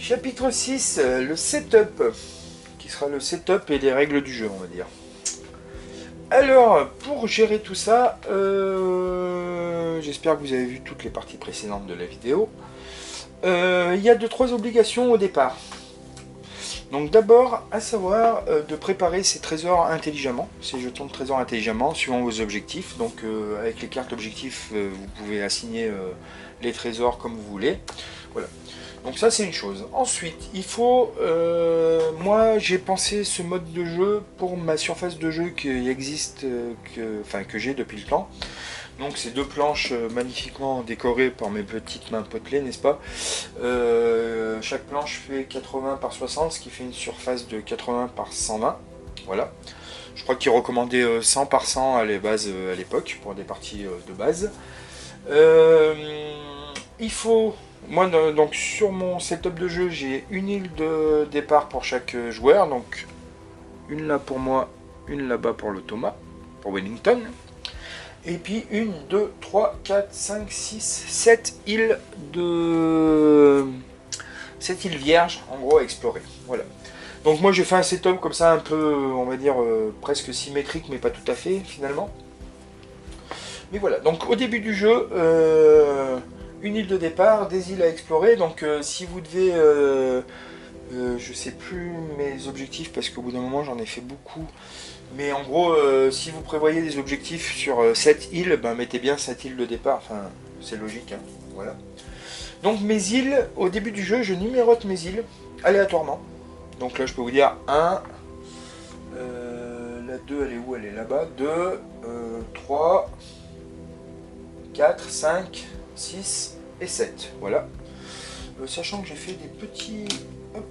Chapitre 6, le setup, qui sera le setup et les règles du jeu, on va dire. Alors, pour gérer tout ça, j'espère que vous avez vu toutes les parties précédentes de la vidéo. Il y a 2-3 obligations au départ. Donc d'abord, à savoir de préparer ces trésors intelligemment, ces jetons de trésors intelligemment, suivant vos objectifs. Donc avec les cartes objectifs, vous pouvez assigner les trésors comme vous voulez. Voilà. Donc ça c'est une chose. Ensuite, il faut... moi j'ai pensé ce mode de jeu pour ma surface de jeu qui existe, que j'ai depuis le temps. Donc ces deux planches magnifiquement décorées par mes petites mains potelées, n'est-ce pas? Chaque planche fait 80 par 60, ce qui fait une surface de 80 par 120. Voilà. Je crois qu'il recommandait 100 par 100 à l'époque, pour des parties de base. Il faut... Moi, donc sur mon setup de jeu, j'ai une île de départ pour chaque joueur. Donc une là pour moi, une là-bas pour le Thomas, pour Wellington. Et puis 1, 2, 3, 4, 5, 6, 7 îles de... 7 îles vierges, en gros, à explorer. Voilà. Donc moi j'ai fait un setup comme ça, un peu, on va dire, presque symétrique, mais pas tout à fait, finalement. Mais voilà, donc au début du jeu, une île de départ, des îles à explorer. Donc si vous devez... je sais plus mes objectifs, parce qu'au bout d'un moment j'en ai fait beaucoup. Mais en gros, si vous prévoyez des objectifs sur 7 îles, ben mettez bien 7 îles de départ, enfin c'est logique, hein. Voilà. Donc mes îles, au début du jeu, je numérote mes îles aléatoirement. Donc là je peux vous dire 1, la 2 elle est où? Elle est là-bas, 2, 3, 4, 5, 6 et 7, voilà. Sachant que j'ai fait des petits... Hop,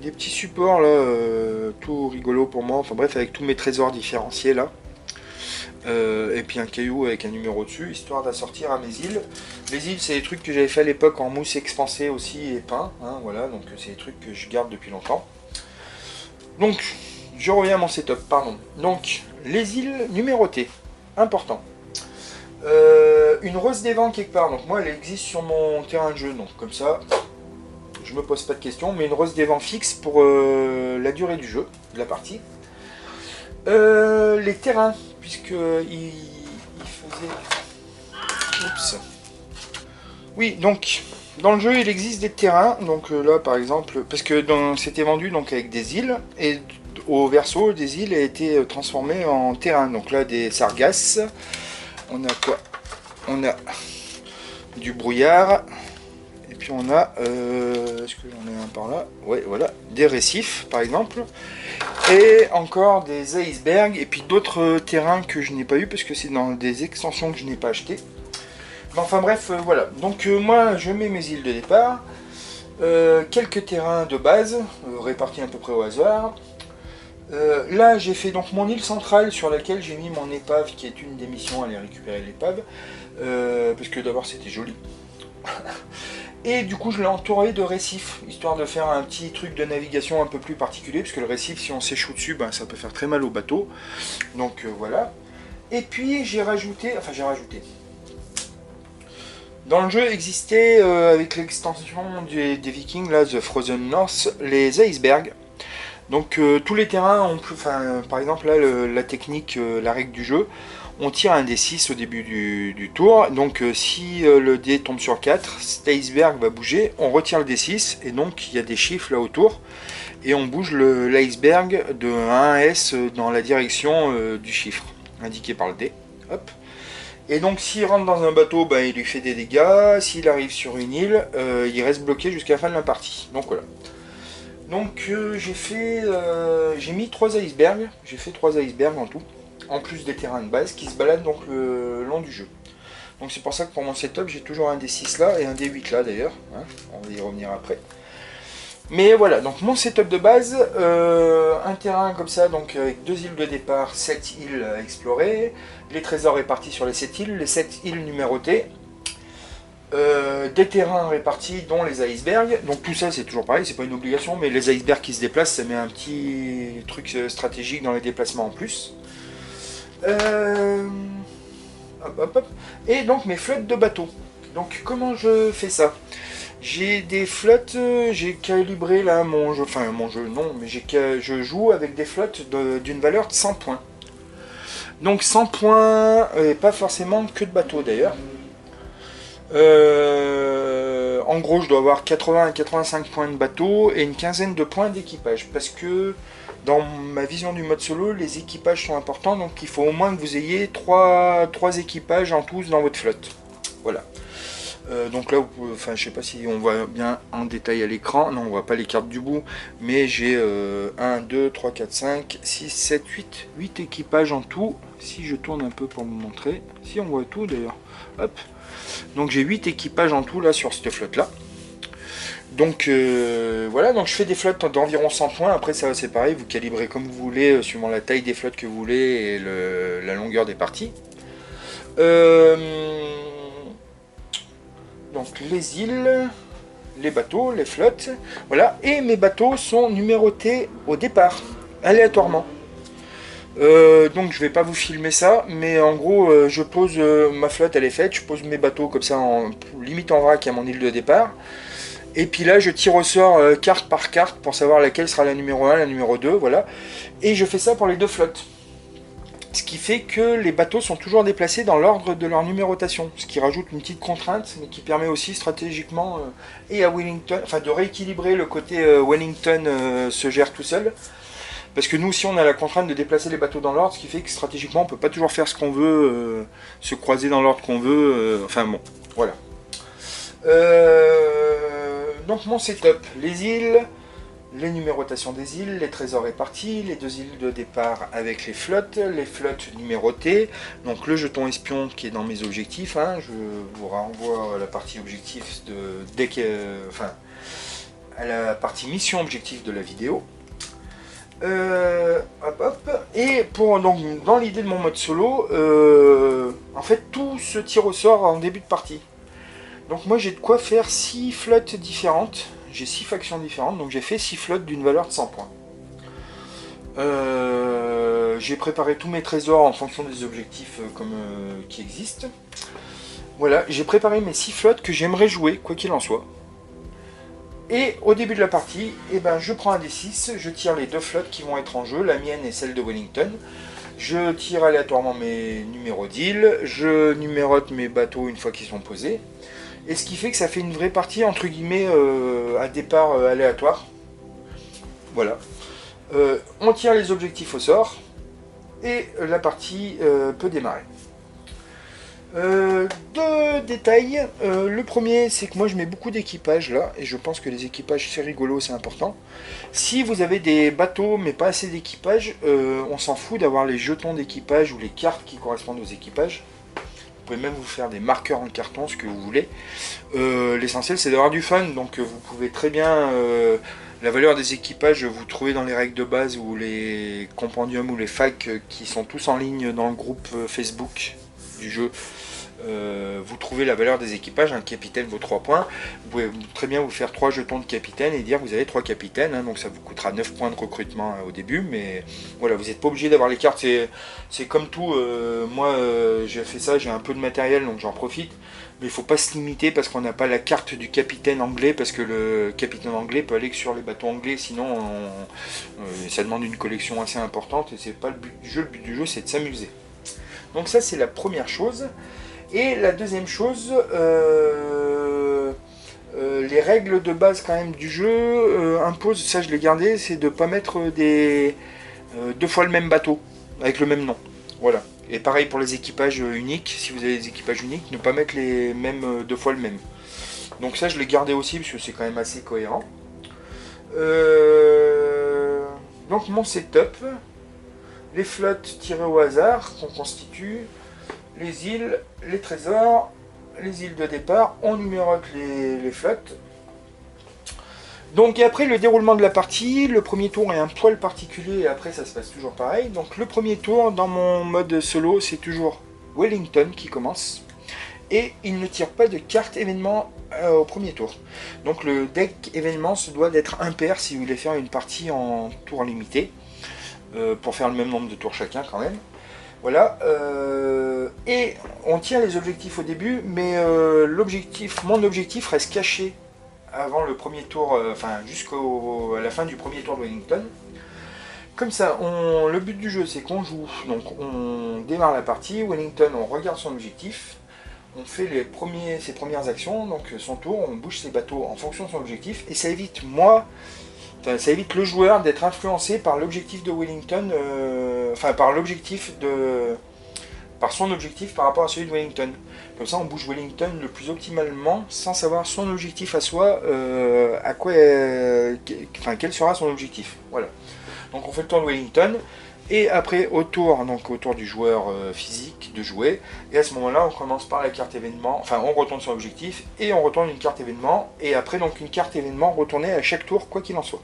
des petits supports là, tout rigolo pour moi, enfin bref, avec tous mes trésors différenciés là, et puis un caillou avec un numéro dessus, histoire d'assortir à mes îles. Les îles c'est des trucs que j'avais fait à l'époque en mousse expansée aussi et peint, hein, voilà, donc c'est des trucs que je garde depuis longtemps. Donc, je reviens à mon setup, pardon. Donc, les îles numérotées, important. Une rose des vents quelque part, donc moi elle existe sur mon terrain de jeu, donc comme ça... Je me pose pas de questions, mais une rose des vents fixe pour la durée du jeu, de la partie. Les terrains, puisque il faisait... Oups. Oui, donc, dans le jeu, il existe des terrains, donc là, par exemple, parce que c'était vendu donc avec des îles, et au verso, des îles a été transformées en terrain. Donc là, des sargasses, on a quoi? On a du brouillard, puis on a, est-ce que j'en ai un par là? Ouais, voilà, des récifs par exemple, et encore des icebergs, et puis d'autres terrains que je n'ai pas eu parce que c'est dans des extensions que je n'ai pas acheté. Enfin bref, voilà. Donc moi je mets mes îles de départ, quelques terrains de base, répartis à peu près au hasard. Là j'ai fait donc mon île centrale sur laquelle j'ai mis mon épave, qui est une des missions, aller récupérer l'épave, parce que d'abord c'était joli. Et du coup je l'ai entouré de récifs, histoire de faire un petit truc de navigation un peu plus particulier, parce que le récif, si on s'échoue dessus, ben, ça peut faire très mal au bateau. Donc voilà. Et puis j'ai rajouté, dans le jeu existait, avec l'extension des Vikings, là, The Frozen North, les icebergs. Donc tous les terrains ont plus, par exemple là, la technique, la règle du jeu, on tire un D6 au début du tour, donc si le dé tombe sur 4, cet iceberg va bouger, on retire le D6, et donc il y a des chiffres là autour, et on bouge l'iceberg de 1S dans la direction du chiffre, indiqué par le dé. Hop. Et donc s'il rentre dans un bateau, ben, il lui fait des dégâts, s'il arrive sur une île, il reste bloqué jusqu'à la fin de la partie. Donc voilà. Donc j'ai mis 3 icebergs, j'ai fait 3 icebergs en tout, en plus des terrains de base qui se baladent donc le long du jeu. Donc c'est pour ça que pour mon setup j'ai toujours un D6 là et un D8 là d'ailleurs, hein, on va y revenir après. Mais voilà, donc mon setup de base, un terrain comme ça, donc avec 2 îles de départ, 7 îles à explorer, les trésors répartis sur les 7 îles, les 7 îles numérotées, des terrains répartis dont les icebergs, donc tout ça c'est toujours pareil, c'est pas une obligation, mais les icebergs qui se déplacent, ça met un petit truc stratégique dans les déplacements en plus. Hop, hop, hop. Et donc mes flottes de bateaux. Donc comment je fais ça? J'ai des flottes, j'ai calibré là mon jeu, enfin mon jeu non, mais je joue avec des flottes d'une valeur de 100 points. Donc 100 points, et pas forcément que de bateaux d'ailleurs. En gros, je dois avoir 80 à 85 points de bateau et une quinzaine de points d'équipage. Parce que dans ma vision du mode solo, les équipages sont importants. Donc il faut au moins que vous ayez 3 équipages en tous dans votre flotte. Voilà. Donc là, enfin, je sais pas si on voit bien en détail à l'écran. Non, on voit pas les cartes du bout. Mais j'ai 1, 2, 3, 4, 5, 6, 7, 8 équipages en tout. Si je tourne un peu pour vous montrer. Si on voit tout d'ailleurs. Hop. Donc j'ai 8 équipages en tout là sur cette flotte là. Donc voilà, donc je fais des flottes d'environ 100 points. Après ça c'est pareil, vous calibrez comme vous voulez, suivant la taille des flottes que vous voulez et la longueur des parties. Donc les îles, les bateaux, les flottes, voilà. Et mes bateaux sont numérotés au départ, aléatoirement. Donc je vais pas vous filmer ça, mais en gros je pose ma flotte, elle est faite, je pose mes bateaux comme ça limite en vrac à mon île de départ. Et puis là je tire au sort carte par carte pour savoir laquelle sera la numéro 1, la numéro 2, voilà. Et je fais ça pour les deux flottes. Ce qui fait que les bateaux sont toujours déplacés dans l'ordre de leur numérotation. Ce qui rajoute une petite contrainte, mais qui permet aussi stratégiquement et à Wellington, enfin de rééquilibrer le côté Wellington se gère tout seul. Parce que nous aussi on a la contrainte de déplacer les bateaux dans l'ordre, ce qui fait que stratégiquement on peut pas toujours faire ce qu'on veut, se croiser dans l'ordre qu'on veut, enfin bon, voilà. Donc mon setup, les îles, les numérotations des îles, les trésors répartis, les deux îles de départ avec les flottes numérotées, donc le jeton espion qui est dans mes objectifs, hein, je vous renvoie à la partie objectif enfin à la partie mission objectif de la vidéo. Et donc, dans l'idée de mon mode solo, en fait tout se tire au sort en début de partie. Donc moi j'ai de quoi faire 6 flottes différentes, j'ai 6 factions différentes, donc j'ai fait 6 flottes d'une valeur de 100 points. J'ai préparé tous mes trésors en fonction des objectifs qui existent. Voilà, j'ai préparé mes 6 flottes que j'aimerais jouer, quoi qu'il en soit. Et au début de la partie, eh ben, je prends un D6, je tire les deux flottes qui vont être en jeu, la mienne et celle de Wellington. Je tire aléatoirement mes numéros d'île, je numérote mes bateaux une fois qu'ils sont posés. Et ce qui fait que ça fait une vraie partie, entre guillemets, à départ aléatoire. Voilà. On tire les objectifs au sort, et la partie peut démarrer. Deux détails. Le premier, c'est que moi je mets beaucoup d'équipages là, et je pense que les équipages c'est rigolo, c'est important. Si vous avez des bateaux mais pas assez d'équipage, on s'en fout d'avoir les jetons d'équipage ou les cartes qui correspondent aux équipages. Vous pouvez même vous faire des marqueurs en carton, ce que vous voulez. L'essentiel c'est d'avoir du fun, donc vous pouvez très bien... la valeur des équipages, vous trouvez dans les règles de base ou les compendiums ou les facs qui sont tous en ligne dans le groupe Facebook du jeu. Vous trouvez la valeur des équipages, un capitaine vaut 3 points, vous pouvez très bien vous faire 3 jetons de capitaine et dire vous avez 3 capitaines, hein, donc ça vous coûtera 9 points de recrutement au début, mais voilà, vous n'êtes pas obligé d'avoir les cartes, c'est comme tout, moi j'ai fait ça, j'ai un peu de matériel donc j'en profite, mais il ne faut pas se limiter parce qu'on n'a pas la carte du capitaine anglais, parce que le capitaine anglais peut aller que sur les bateaux anglais, sinon ça demande une collection assez importante et c'est pas le but du jeu c'est de s'amuser. Donc ça c'est la première chose. Et la deuxième chose, les règles de base quand même du jeu imposent, ça je l'ai gardé, c'est de ne pas mettre deux fois le même bateau, avec le même nom. Voilà. Et pareil pour les équipages uniques, si vous avez des équipages uniques, ne pas mettre les mêmes deux fois le même. Donc ça je l'ai gardé aussi parce que c'est quand même assez cohérent. Donc mon setup, les flottes tirées au hasard qu'on constitue, les îles, les trésors, les îles de départ, on numérote les flottes. Donc et après le déroulement de la partie, le premier tour est un poil particulier et après ça se passe toujours pareil. Donc le premier tour dans mon mode solo c'est toujours Wellington qui commence. Et il ne tire pas de carte événement au premier tour. Donc le deck événement se doit d'être impair si vous voulez faire une partie en tour limité. Pour faire le même nombre de tours chacun quand même. Voilà, et on tient les objectifs au début, mais mon objectif reste caché avant le premier tour, enfin jusqu'à la fin du premier tour de Wellington. Comme ça, le but du jeu c'est qu'on joue, donc on démarre la partie, Wellington on regarde son objectif, on fait ses premières actions, donc son tour, on bouge ses bateaux en fonction de son objectif, et ça évite ça évite le joueur d'être influencé par l'objectif de Wellington, par son objectif par rapport à celui de Wellington. Comme ça on bouge Wellington le plus optimalement sans savoir son objectif à soi, quel sera son objectif. Voilà. Donc on fait le tour de Wellington, et après au tour du joueur physique de jouer, et à ce moment là on commence par la carte événement, enfin on retourne son objectif, et on retourne une carte événement, et après donc une carte événement retournée à chaque tour quoi qu'il en soit.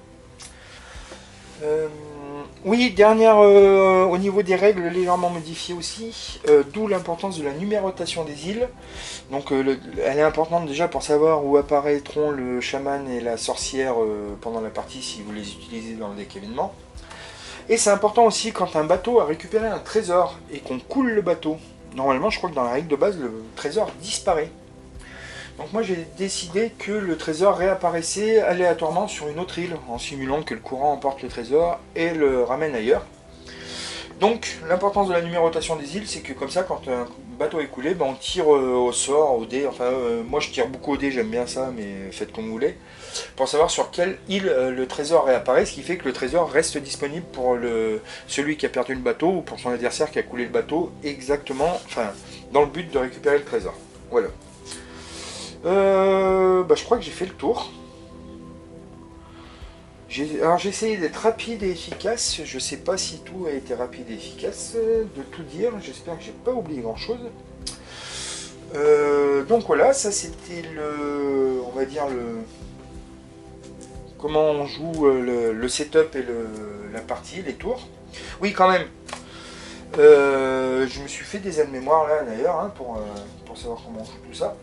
Oui, dernière au niveau des règles légèrement modifiées aussi, d'où l'importance de la numérotation des îles. Donc elle est importante déjà pour savoir où apparaîtront le chaman et la sorcière pendant la partie si vous les utilisez dans le deck événement. Et c'est important aussi quand un bateau a récupéré un trésor et qu'on coule le bateau. Normalement, je crois que dans la règle de base, le trésor disparaît. Donc moi, j'ai décidé que le trésor réapparaissait aléatoirement sur une autre île, en simulant que le courant emporte le trésor et le ramène ailleurs. Donc, l'importance de la numérotation des îles, c'est que comme ça, quand un bateau est coulé, on tire au sort, au dé. Enfin, moi, je tire beaucoup au dé, j'aime bien ça, mais faites comme vous voulez. Pour savoir sur quelle île le trésor réapparaît, ce qui fait que le trésor reste disponible pour celui qui a perdu le bateau ou pour son adversaire qui a coulé le bateau, exactement, enfin, dans le but de récupérer le trésor. Voilà. Je crois que j'ai fait le tour. Alors j'ai essayé d'être rapide et efficace, je sais pas si tout a été rapide et efficace, de tout dire, j'espère que j'ai pas oublié grand chose. Donc voilà, ça c'était on va dire comment on joue le setup et la partie, les tours. Oui quand même, je me suis fait des aides-mémoire là d'ailleurs, pour savoir comment on joue tout ça.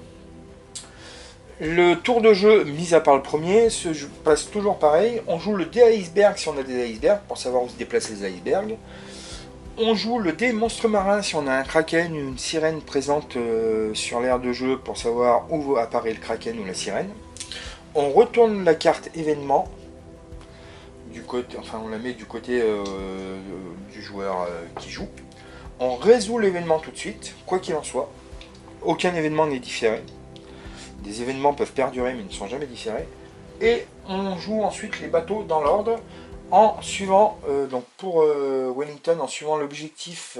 Le tour de jeu, mis à part le premier, se passe toujours pareil. On joue le dé iceberg si on a des icebergs, pour savoir où se déplacent les icebergs. On joue le dé monstre marin si on a un kraken ou une sirène présente sur l'aire de jeu, pour savoir où apparaît le kraken ou la sirène. On retourne la carte événement, on la met du côté du joueur qui joue. On résout l'événement tout de suite, quoi qu'il en soit. Aucun événement n'est différé. Des événements peuvent perdurer mais ne sont jamais différés. Et on joue ensuite les bateaux dans l'ordre en suivant, donc pour Wellington, en suivant l'objectif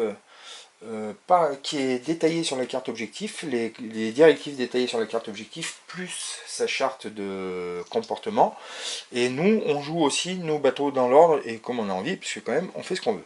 qui est détaillé sur la carte objectif, les directives détaillées sur la carte objectif, plus sa charte de comportement. Et nous, on joue aussi nos bateaux dans l'ordre et comme on a envie, puisque quand même, on fait ce qu'on veut.